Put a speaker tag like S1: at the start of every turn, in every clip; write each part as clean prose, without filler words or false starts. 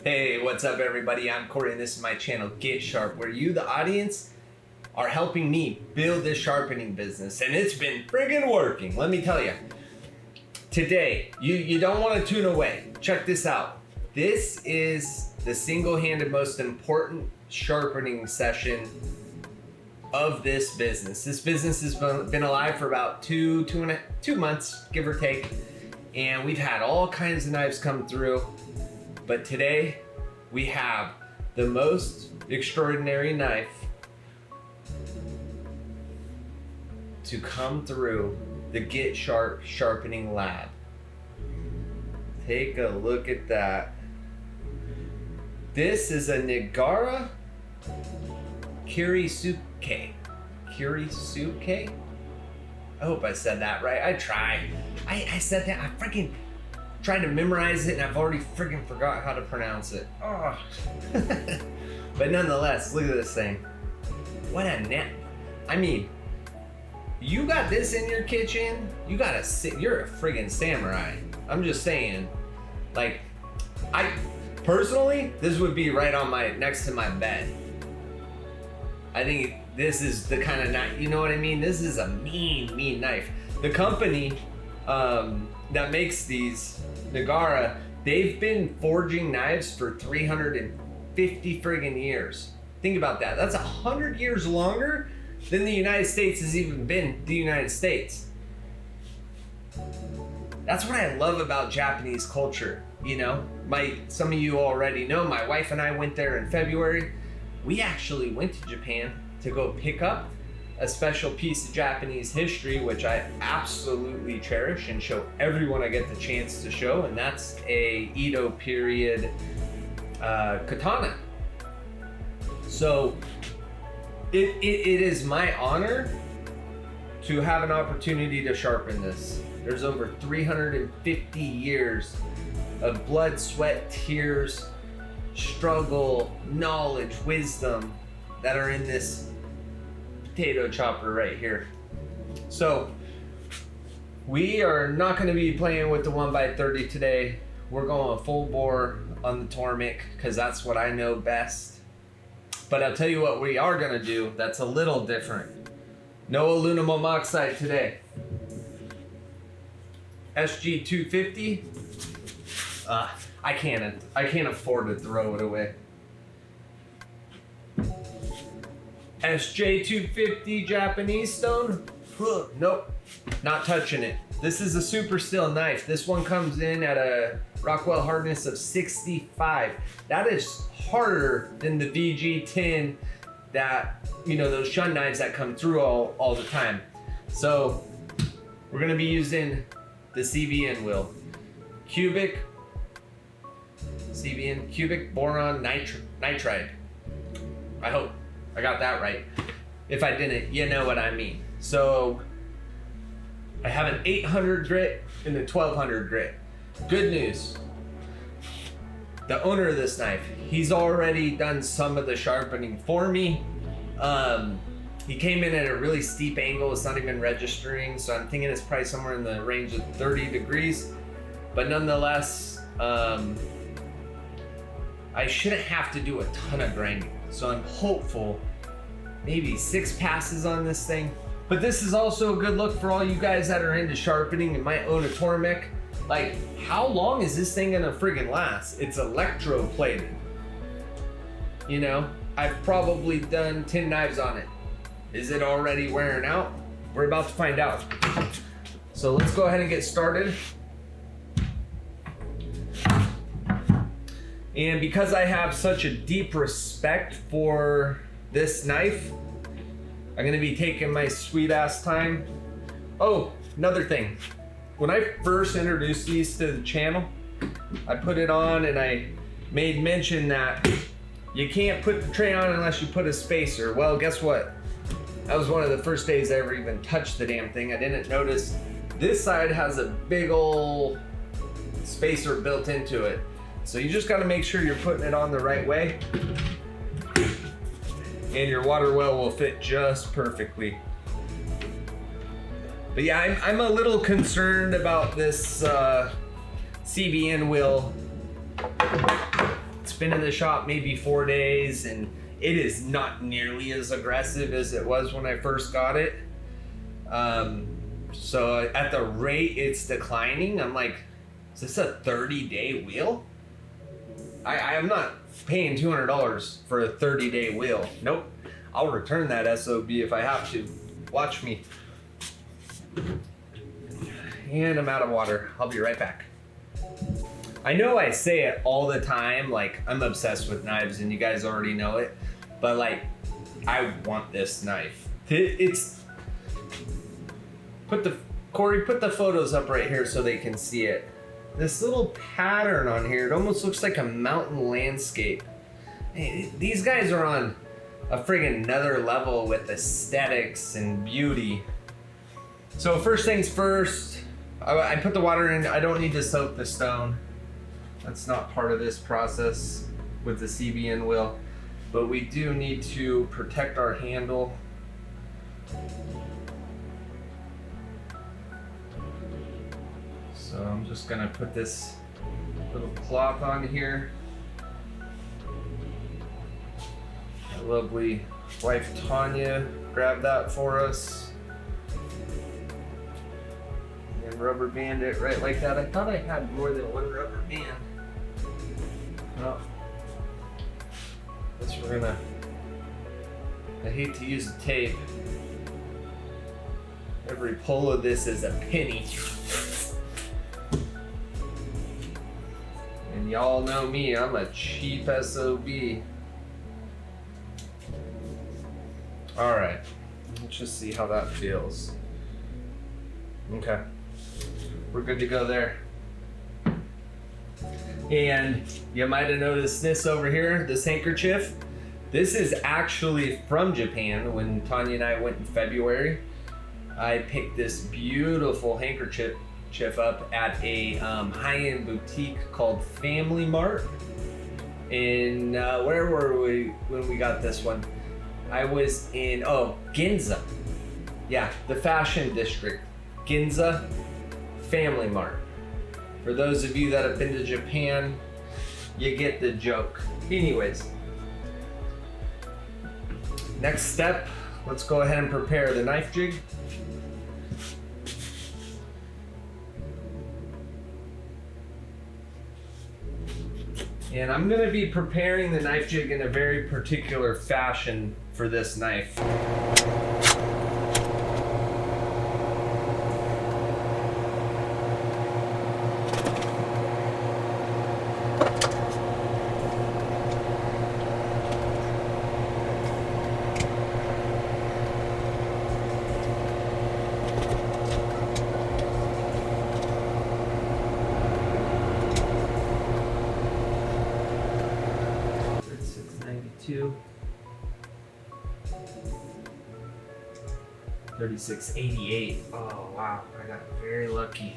S1: Hey, what's up everybody? I'm Corey and this is my channel Get Sharp, where you, the audience, are helping me build this sharpening business, and it's been friggin' working, let me tell you. Today, you don't want to tune away. Check this out. This is the single-handed most important sharpening session of this business. This business has been alive for about two months, give or take, and we've had all kinds of knives come through. But today, we have the most extraordinary knife to come through the Get Sharp Sharpening Lab. Take a look at that. This is a Nigara Kirisuke. Kirisuke? I hope I said that right. I tried. I said that. I freaking tried to memorize it and I've already freaking forgot how to pronounce it. Oh. But nonetheless, look at this thing. What a net. I mean, you got this in your kitchen, you're a friggin' samurai. I'm just saying. Like, I personally, this would be right on next to my bed. I think this is the kind of knife, you know what I mean? This is a mean knife. The company that makes these, Nigara, they've been forging knives for 350 friggin' years. Think about that. That's 100 years longer than the United States has even been the United States. That's what I love about Japanese culture. You know, some of you already know, my wife and I went there in February. We actually went to Japan to go pick up a special piece of Japanese history, which I absolutely cherish and show everyone I get the chance to show, and that's a Edo period katana. So it is my honor to have an opportunity to sharpen this. There's over 350 years of blood, sweat, tears, struggle, knowledge, wisdom that are in this potato chopper right here. So we are not going to be playing with the 1x30 today. We're going full bore on the Tormek because that's what I know best. But I'll tell you what we are going to do that's a little different. No aluminum oxide today. SG 250. I can't afford to throw it away. SJ 250 Japanese stone. Nope, not touching it. This is a super steel knife. This one comes in at a Rockwell hardness of 65. That is harder than the VG10 that, you know, those shun knives that come through all the time. So we're gonna be using the CBN wheel. Cubic boron nitride. I hope I got that right. If I didn't, you know what I mean. So I have an 800 grit and a 1200 grit. Good news. The owner of this knife, he's already done some of the sharpening for me. He came in at a really steep angle. It's not even registering. So I'm thinking it's probably somewhere in the range of 30 degrees. But nonetheless, I shouldn't have to do a ton of grinding. So I'm hopeful maybe 6 passes on this thing. But this is also a good look for all you guys that are into sharpening and might own a Tormek. Like, how long is this thing gonna friggin' last? It's electroplated. You know, I've probably done 10 knives on it. Is it already wearing out? We're about to find out. So let's go ahead and get started. And because I have such a deep respect for this knife, I'm gonna be taking my sweet ass time. Oh, another thing. When I first introduced these to the channel, I put it on and I made mention that you can't put the tray on unless you put a spacer. Well, guess what? That was one of the first days I ever even touched the damn thing. I didn't notice this side has a big ol' spacer built into it. So you just gotta make sure you're putting it on the right way, and your water well will fit just perfectly. But yeah, I'm a little concerned about this CBN wheel. It's been in the shop maybe 4 days, and it is not nearly as aggressive as it was when I first got it. So at the rate it's declining, I'm like, is this a 30-day wheel? I am not paying $200 for a 30-day wheel. Nope. I'll return that SOB if I have to. Watch me. And I'm out of water. I'll be right back. I know I say it all the time, like I'm obsessed with knives and you guys already know it, but like I want this knife. Corey, put the photos up right here so they can see it. This little pattern on here, it almost looks like a mountain landscape. Hey, these guys are on a friggin' another level with aesthetics and beauty. So first things first, I put the water in. I don't need to soak the stone. That's not part of this process with the CBN wheel, but we do need to protect our handle. So I'm just gonna put this little cloth on here. My lovely wife Tanya grabbed that for us. And rubber band it right like that. I thought I had more than one rubber band. No. Guess we're gonna, I hate to use the tape. Every pull of this is a penny. And y'all know me, I'm a cheap SOB. All right, let's just see how that feels. Okay, we're good to go there. And you might have noticed this over here, this handkerchief. This is actually from Japan. When Tanya and I went in February, I picked this beautiful handkerchief up at a high-end boutique called Family Mart. In where were we when we got this one? I was in Ginza. Yeah, the fashion district. Ginza Family Mart. For those of you that have been to Japan, you get the joke. Anyways, next step, let's go ahead and prepare the knife jig. And I'm gonna be preparing the knife jig in a very particular fashion for this knife. $36.92. $36.88. Oh wow, I got very lucky.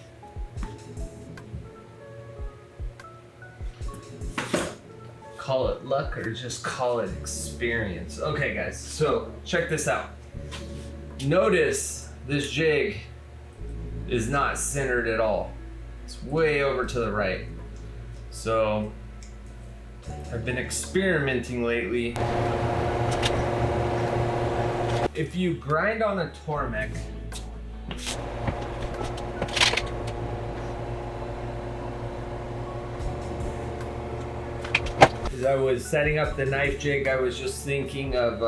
S1: Call it luck or just call it experience. Okay guys, so check this out. Notice this jig is not centered at all. It's way over to the right. So I've been experimenting lately. If you grind on a Tormek, as I was setting up the knife jig, I was just thinking of,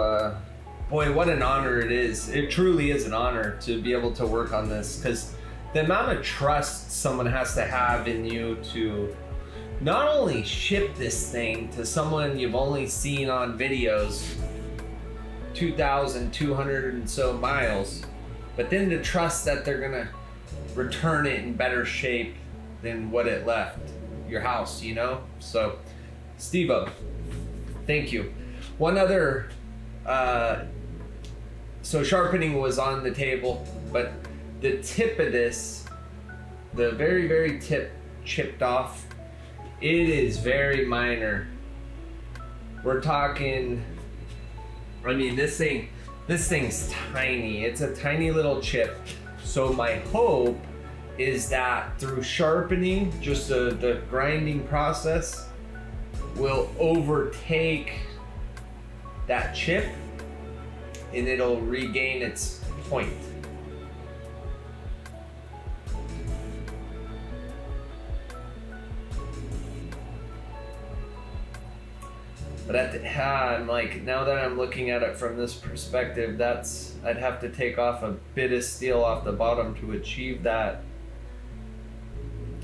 S1: boy, what an honor it is. It truly is an honor to be able to work on this, because the amount of trust someone has to have in you to not only ship this thing to someone you've only seen on videos, 2,200 and so miles, but then to trust that they're gonna return it in better shape than what it left your house, you know? So, Steve-O, thank you. One other, so sharpening was on the table, but the tip of this, the very, very tip chipped off. It is very minor. We're talking, I mean, this thing's tiny. It's a tiny little chip. So my hope is that through sharpening, just the grinding process will overtake that chip and it'll regain its point. But at the time, like, now that I'm looking at it from this perspective, I'd have to take off a bit of steel off the bottom to achieve that.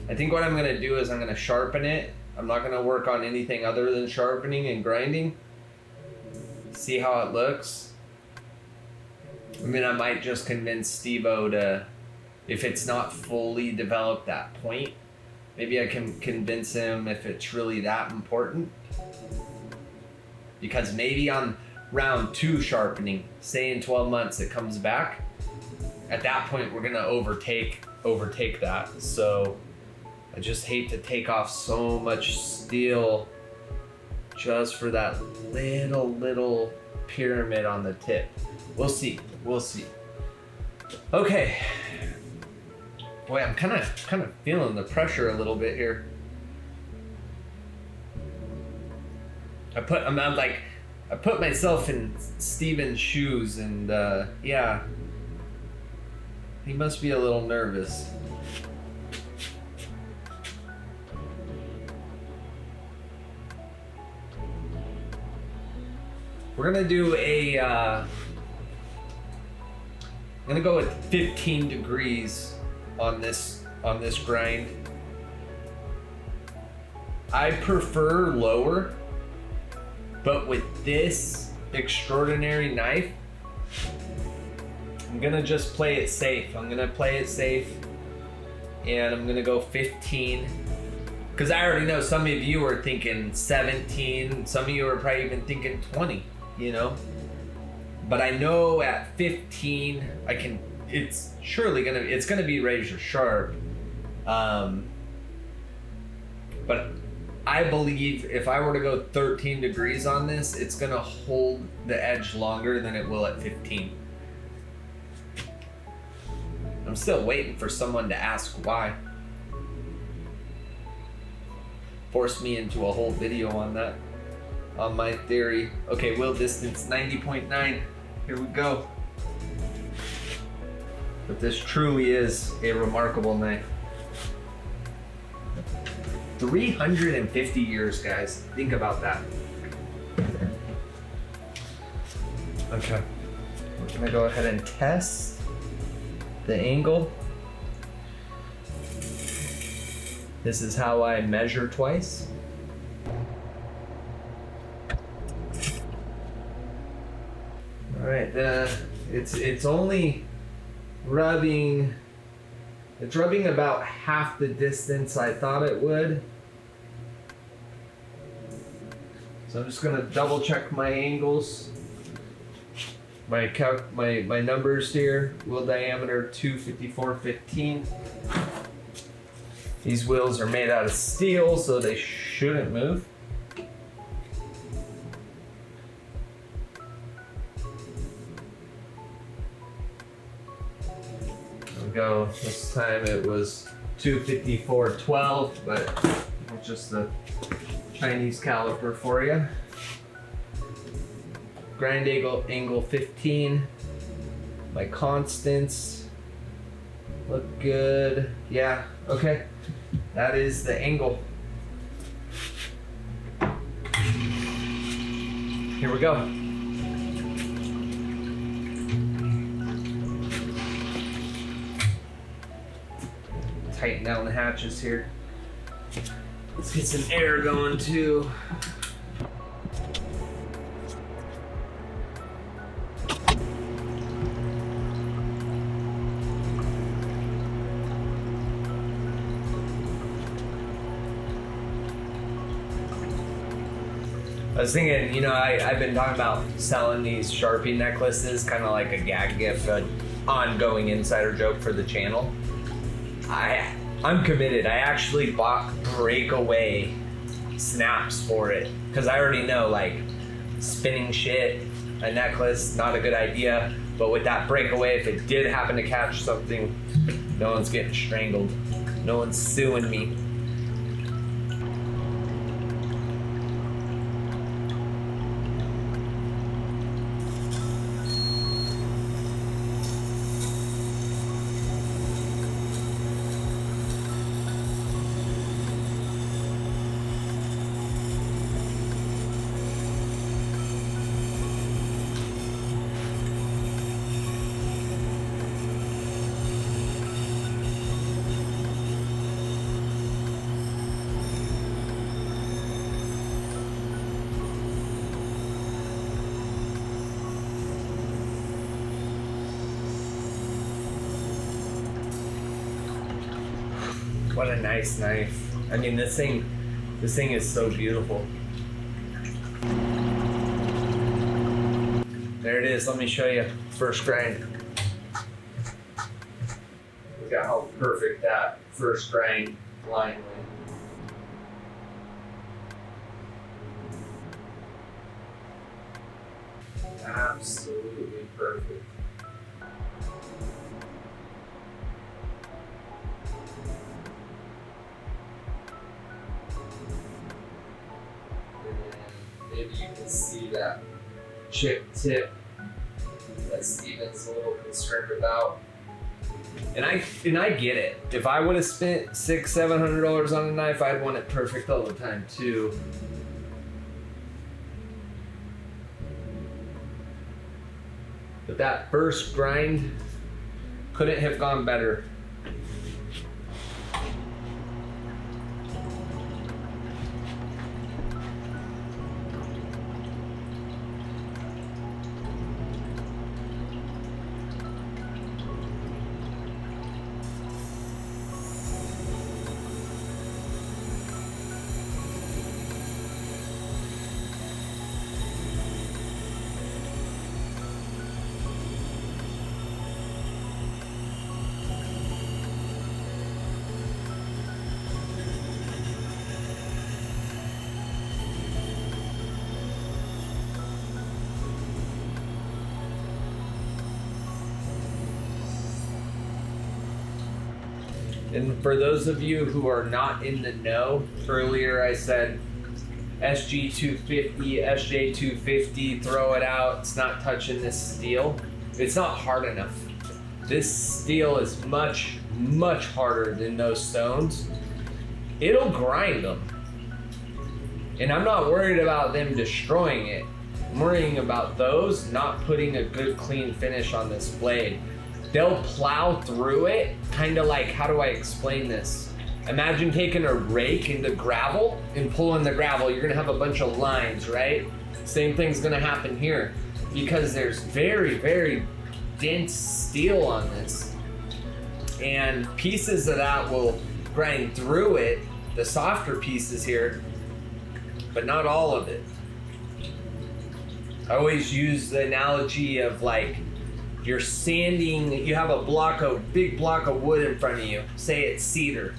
S1: I think what I'm gonna do is I'm gonna sharpen it. I'm not gonna work on anything other than sharpening and grinding. See how it looks. I mean, I might just convince Steve-O to, if it's not fully developed that point, maybe I can convince him if it's really that important. Because maybe on round 2 sharpening, say in 12 months it comes back, at that point we're gonna overtake that. So I just hate to take off so much steel just for that little pyramid on the tip. We'll see. Okay. Boy, I'm kind of feeling the pressure a little bit here. I put myself in Steven's shoes, and yeah, he must be a little nervous. We're gonna do I'm gonna go with 15 degrees on this grind. I prefer lower. But with this extraordinary knife, I'm gonna just play it safe. And I'm gonna go 15. Because I already know some of you are thinking 17. Some of you are probably even thinking 20, you know? But I know at 15, it's gonna be razor sharp. But I believe if I were to go 13 degrees on this, it's gonna hold the edge longer than it will at 15. I'm still waiting for someone to ask why. Force me into a whole video on that, on my theory. Okay, wheel distance 90.9. Here we go. But this truly is a remarkable knife. 350 years, guys. Think about that. Okay. We're gonna go ahead and test the angle. This is how I measure twice. All right, it's only rubbing. It's rubbing about half the distance I thought it would. So I'm just gonna double check my angles. My numbers here. Wheel diameter 254.15. These wheels are made out of steel, so they shouldn't move. There we go. This time it was 254.12, but it's just the Chinese caliper for you. Grind angle 15. My constants look good. Yeah, okay. That is the angle. Here we go. Tighten down the hatches here. Let's get some air going too. I was thinking, you know, I've been talking about selling these Sharpie necklaces, kind of like a gag gift, an ongoing insider joke for the channel. I'm committed. I actually bought breakaway snaps for it because I already know, like, spinning shit, a necklace, not a good idea. But with that breakaway, if it did happen to catch something, no one's getting strangled. No one's suing me. What a nice knife. I mean, this thing is so beautiful. There it is. Let me show you. First grind. Look at how perfect that first grind line went. Absolutely perfect. Maybe you can see that chip tip that Steven's a little concerned about. And I get it. If I would have spent $600-700 on a knife, I'd want it perfect all the time too. But that first grind couldn't have gone better. And for those of you who are not in the know, earlier I said SG 250, SJ 250, throw it out. It's not touching this steel. It's not hard enough. This steel is much, much harder than those stones. It'll grind them. And I'm not worried about them destroying it. I'm worrying about those not putting a good clean finish on this blade. They'll plow through it, kind of like, how do I explain this? Imagine taking a rake into gravel and pulling the gravel. You're gonna have a bunch of lines, right? Same thing's gonna happen here because there's very, very dense steel on this. And pieces of that will grind through it, the softer pieces here, but not all of it. I always use the analogy of like, you're sanding, you have a big block of wood in front of you, say it's cedar,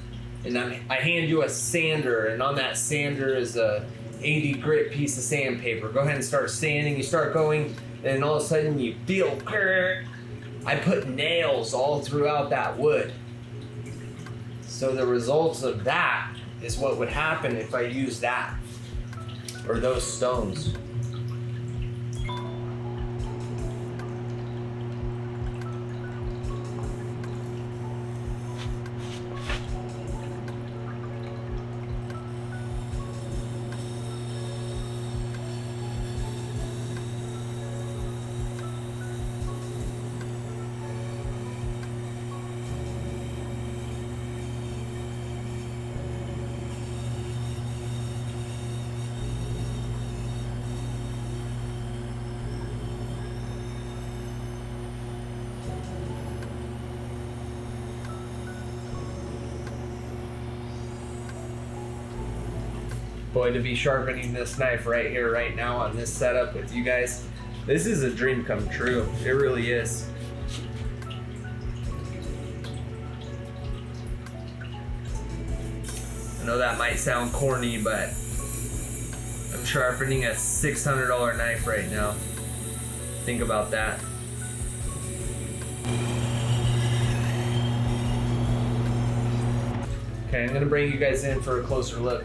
S1: and I hand you a sander, and on that sander is a 80 grit piece of sandpaper. Go ahead and start sanding, you start going, and all of a sudden you feel, I put nails all throughout that wood. So the results of that is what would happen if I use that, or those stones. Boy, to be sharpening this knife right here, right now on this setup with you guys, this is a dream come true. It really is. I know that might sound corny, but I'm sharpening a $600 knife right now. Think about that. Okay, I'm gonna bring you guys in for a closer look.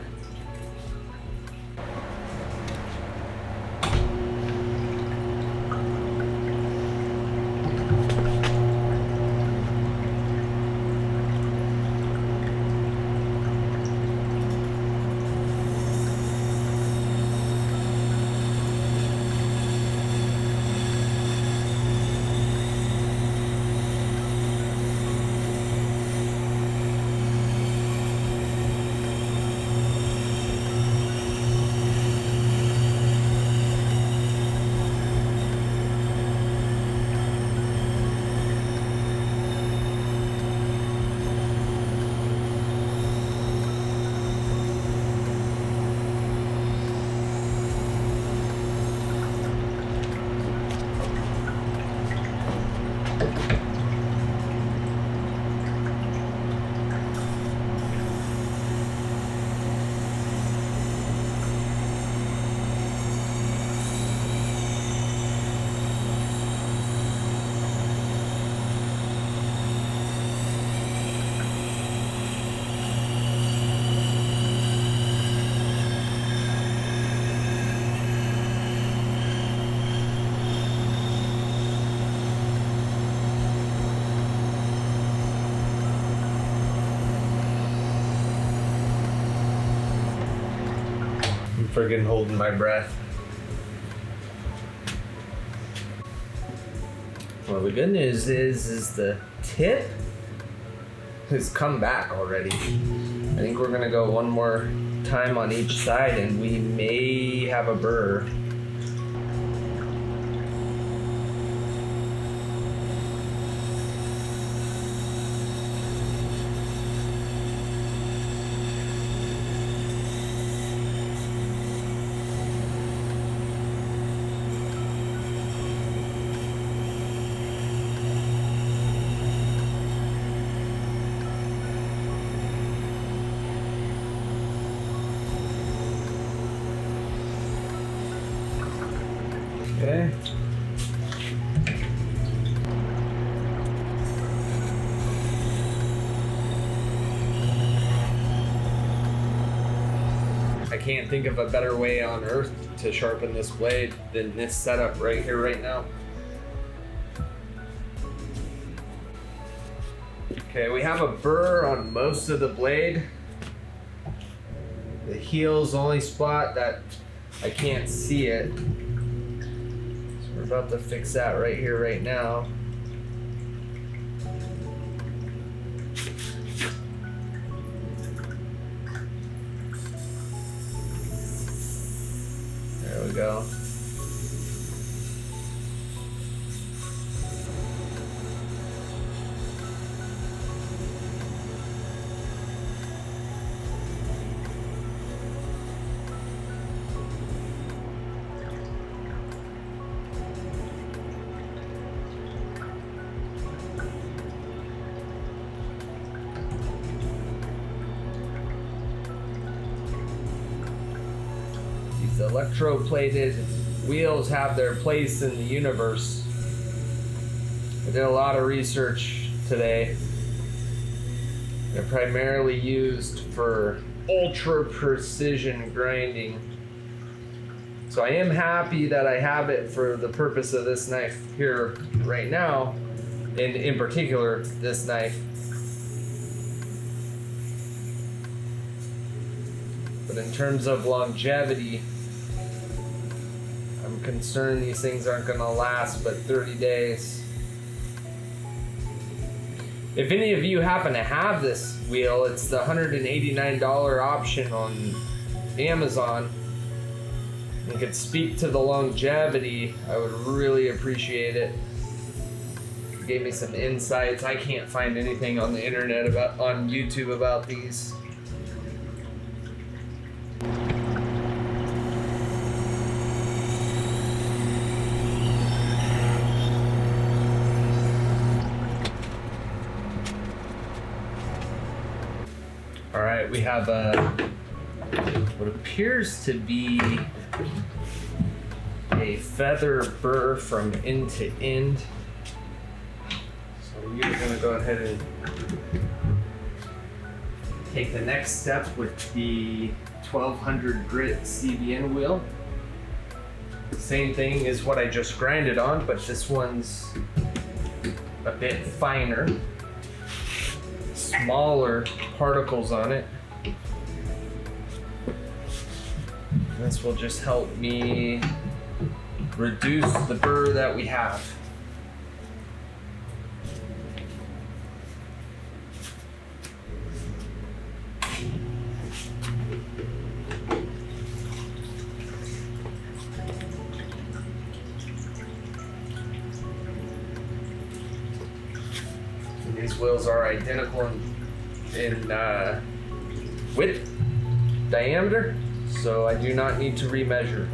S1: Friggin' holding my breath. Well, the good news is the tip has come back already. I think we're gonna go one more time on each side and we may have a burr. Okay. I can't think of a better way on earth to sharpen this blade than this setup right here, right now. Okay, we have a burr on most of the blade. The heel's the only spot that I can't see it. We're about to fix that right here, right now. There we go. These electroplated wheels have their place in the universe. I did a lot of research today. They're primarily used for ultra precision grinding. So I am happy that I have it for the purpose of this knife here right now, and in particular this knife. But in terms of longevity, I'm concerned these things aren't going to last but 30 days. If any of you happen to have this wheel, it's the $189 option on Amazon. And could speak to the longevity, I would really appreciate it. It gave me some insights. I can't find anything on the internet on YouTube about these. All right, we have what appears to be a feather burr from end to end. So you're gonna go ahead and take the next step with the 1200 grit CBN wheel. Same thing as what I just grinded on, but this one's a bit finer. Smaller particles on it. This will just help me reduce the burr that we have. These wheels are identical in width, diameter, so I do not need to remeasure.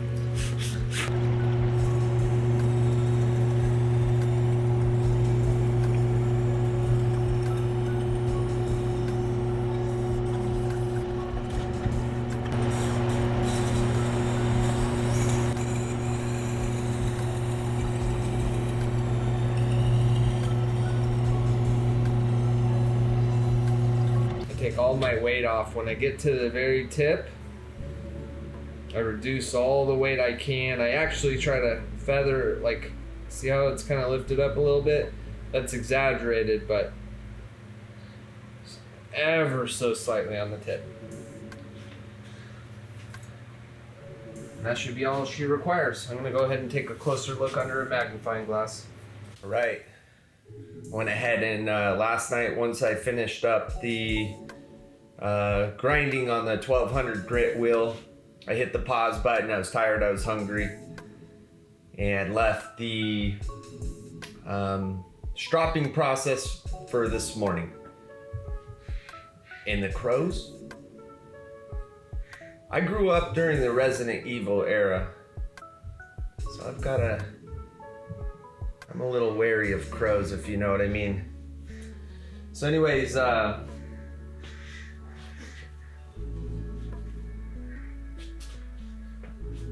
S1: Take all my weight off. When I get to the very tip, I reduce all the weight I can. I actually try to feather, like, see how it's kind of lifted up a little bit? That's exaggerated, but ever so slightly on the tip. And that should be all she requires. I'm gonna go ahead and take a closer look under a magnifying glass. All right, went ahead and last night, once I finished up the grinding on the 1200 grit wheel, I hit the pause button. I was tired, I was hungry, and left the stropping process for this morning. And the crows, I grew up during the Resident Evil era, so I'm a little wary of crows, if you know what I mean. So anyways,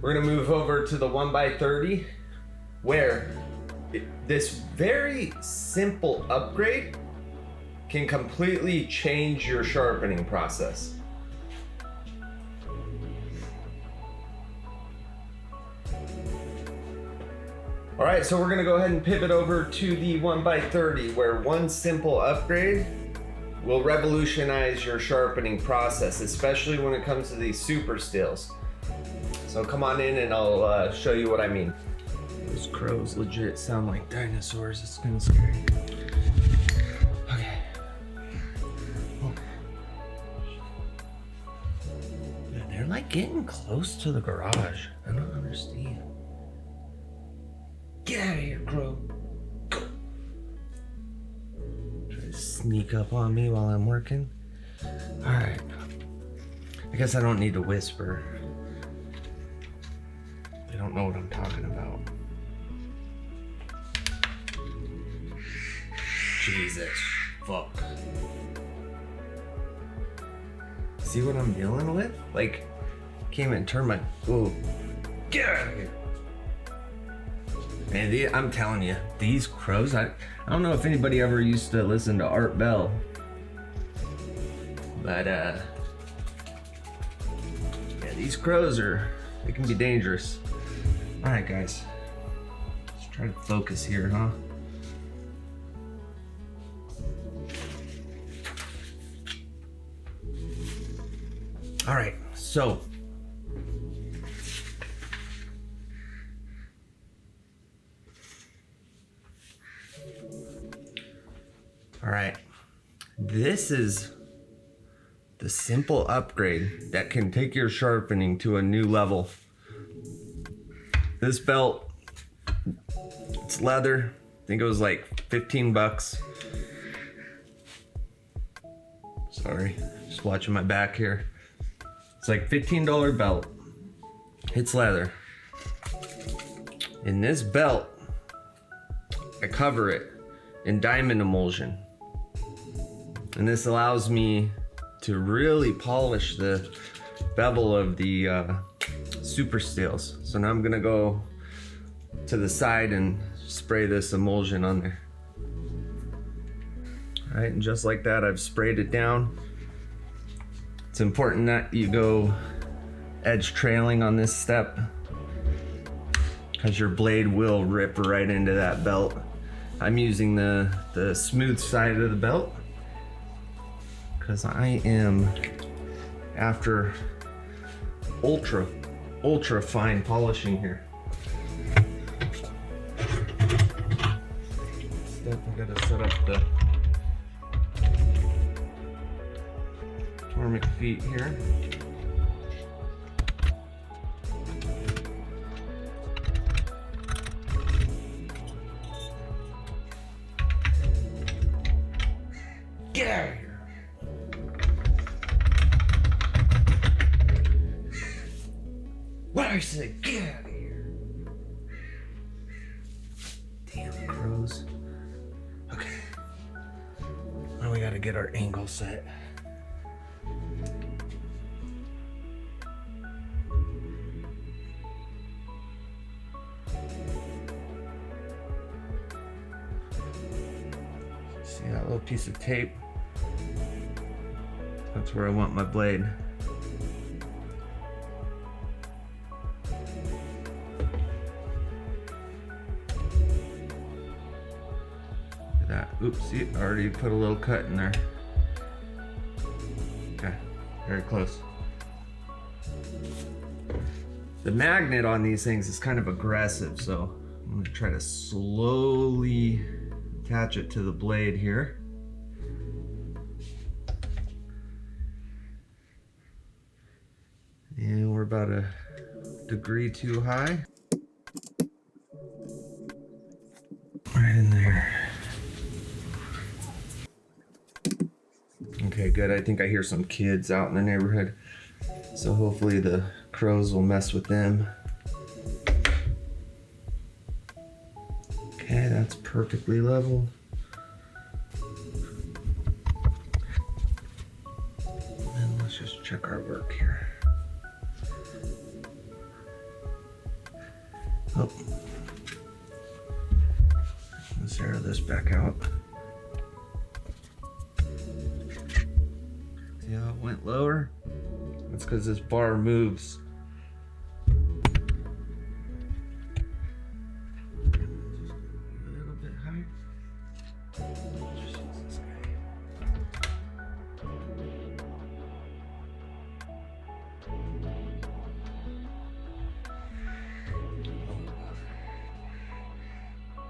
S1: we're gonna move over to the 1x30, where this very simple upgrade can completely change your sharpening process. All right, so we're gonna go ahead and pivot over to the 1x30, where one simple upgrade will revolutionize your sharpening process, especially when it comes to these super steels. So come on in and I'll show you what I mean. Those crows legit sound like dinosaurs. It's kind of scary. Okay. Oh. Yeah, they're like getting close to the garage. I don't understand. Get out of here, crow. Go. Try to sneak up on me while I'm working. All right. I guess I don't need to whisper. They don't know what I'm talking about. Jesus, fuck. See what I'm dealing with? Like, came and turned my, ooh, get out of here. Man, I'm telling you, these crows, I don't know if anybody ever used to listen to Art Bell, but yeah, these crows they can be dangerous. All right, guys, let's try to focus here, huh? All right, so this is the simple upgrade that can take your sharpening to a new level. This belt, it's leather. I think it was like 15 bucks. Sorry, just watching my back here. It's like $15 belt. It's leather. In this belt, I cover it in diamond emulsion. And this allows me to really polish the bevel of the super steels. So now I'm gonna go to the side and spray this emulsion on there. All right, and just like that, I've sprayed it down. It's important that you go edge trailing on this step, because your blade will rip right into that belt. I'm using the smooth side of the belt because I am after ultra fine polishing here. Step, I gotta set up the Tormek feet here. Get out of here. What I say? Get out of here. Damn crows. Okay. Now we gotta get our angle set. See that little piece of tape? That's where I want my blade. Look at that. Oops, see, I already put a little cut in there. Okay, very close. The magnet on these things is kind of aggressive, so I'm going to try to slowly attach it to the blade here. And we're about a degree too high. Right in there. Okay, good. I think I hear some kids out in the neighborhood, so hopefully the crows will mess with them. Okay, that's perfectly level. And let's just check our work here. Oh, let's zero this back out. See how it went lower? That's because this bar moves.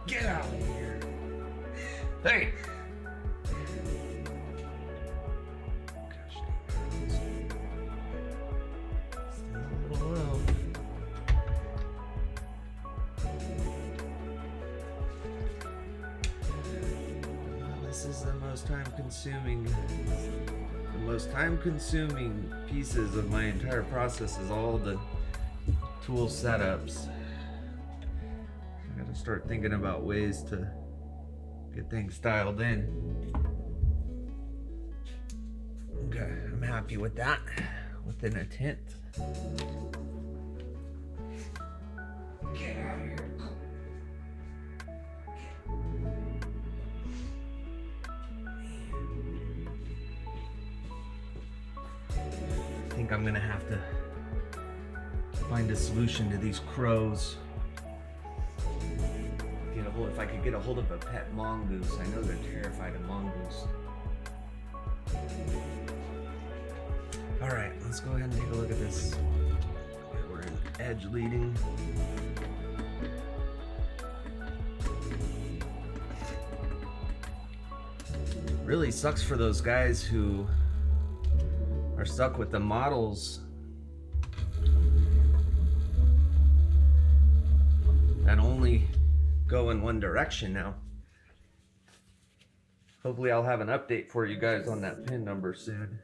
S1: Get out of here. Hey! Gosh, still a little low. Well, this is the most time consuming pieces of my entire process is all the tool setups. I gotta start thinking about ways to get things dialed in. Okay, I'm happy with that. Within a tint. Get out of here. I think I'm gonna have to find a solution to these crows. If I could get a hold of a pet mongoose. I know they're terrified of mongoose. All right, let's go ahead and take a look at this. We're in edge leading. Really sucks for those guys who are stuck with the models that only go in one direction now. Hopefully I'll have an update for you guys on that pin number soon.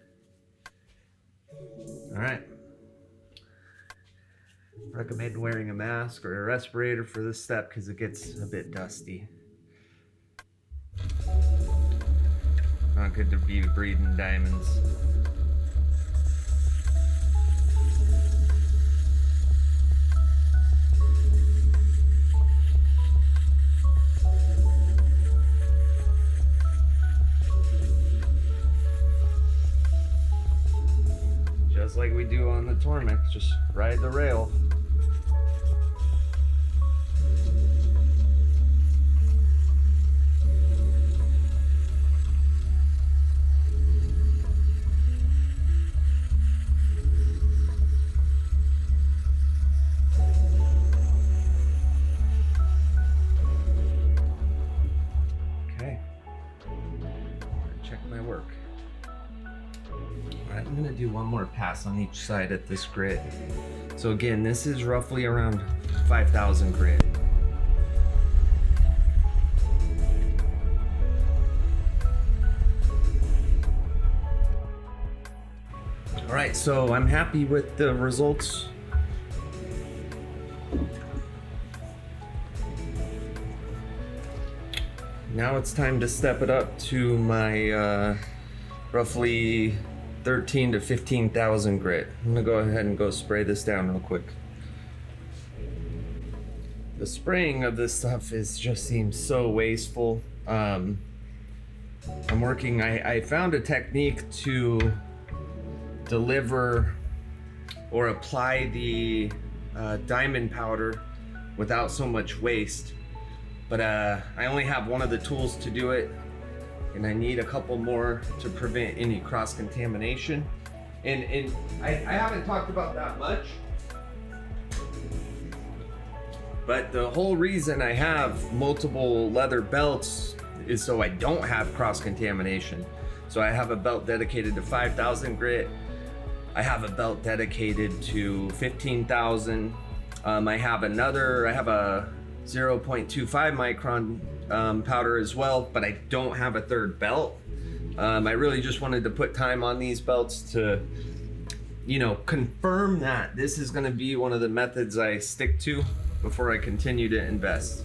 S1: All right. Recommend wearing a mask or a respirator for this step because it gets a bit dusty. Not good to be breathing diamonds. we do on the Tormek, just ride the rail. Okay, check my work. I'm gonna do one more pass on each side at this grit. So again, this is roughly around 5,000 grit. All right, so I'm happy with the results. Now it's time to step it up to my roughly 13 to 15,000 grit. I'm gonna go ahead and go spray this down real quick. The spraying of this stuff just seems so wasteful. I found a technique to deliver or apply the diamond powder without so much waste, but I only have one of the tools to do it, and I need a couple more to prevent any cross-contamination. And I haven't talked about that much, but the whole reason I have multiple leather belts is so I don't have cross-contamination. So I have a belt dedicated to 5,000 grit. I have a belt dedicated to 15,000. I have a 0.25 micron powder as well, but I don't have a third belt. I really just wanted to put time on these belts to, you know, confirm that this is going to be one of the methods I stick to before I continue to invest.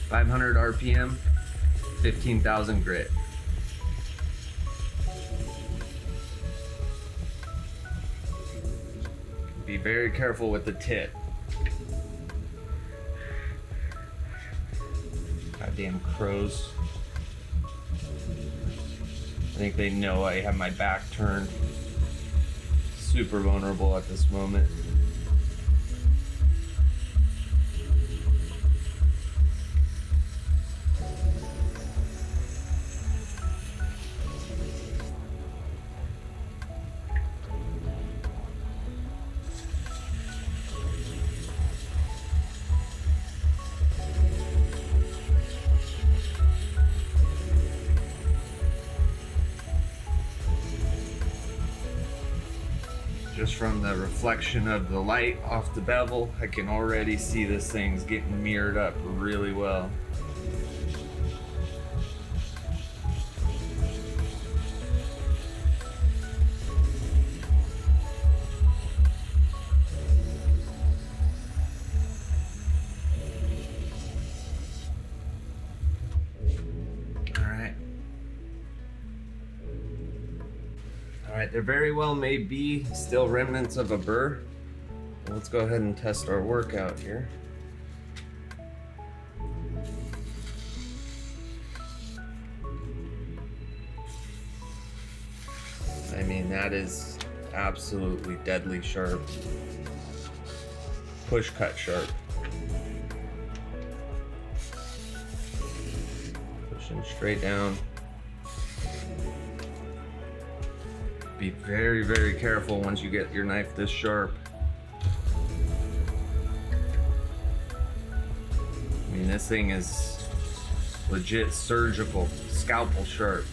S1: .500 RPM, 15,000 grit. Be very careful with the tip. Goddamn crows. I think they know I have my back turned. Super vulnerable at this moment. Just from the reflection of the light off the bevel, I can already see this thing's getting mirrored up really well. Alright, there very well may be still remnants of a burr. Let's go ahead and test our workout here. I mean, that is absolutely deadly sharp. Push cut sharp. Pushing straight down. Be very, very careful once you get your knife this sharp. I mean, this thing is legit surgical, scalpel sharp.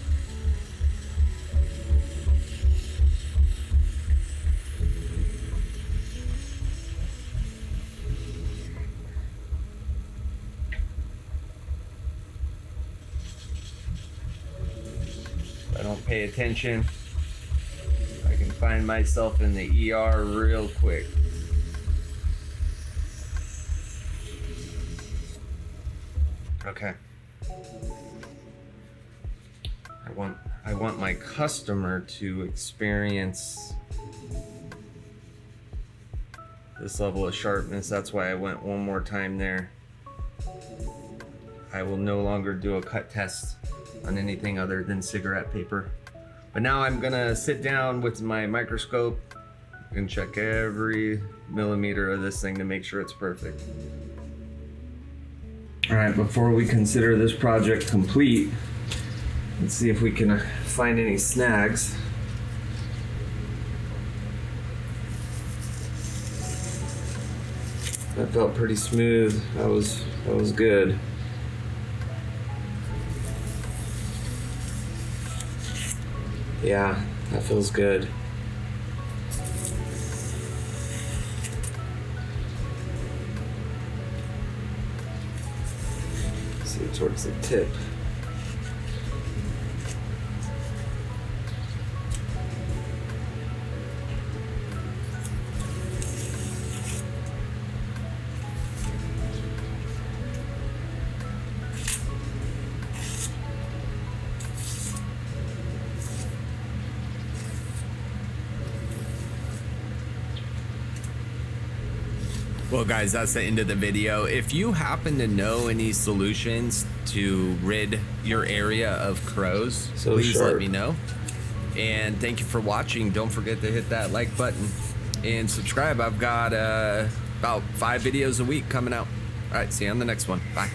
S1: If I don't pay attention, I can find myself in the ER real quick. Okay. I want I want my customer to experience this level of sharpness. That's why I went one more time there. I will no longer do a cut test on anything other than cigarette paper. But now I'm gonna sit down with my microscope and check every millimeter of this thing to make sure it's perfect. All right, before we consider this project complete, let's see if we can find any snags. That felt pretty smooth. That was good. Yeah, that feels good. See towards the tip. Well guys, that's the end of the video. If you happen to know any solutions to rid your area of crows, please let me know. And thank you for watching. Don't forget to hit that like button and subscribe. I've got about 5 videos a week coming out. All right, see you on the next one. Bye.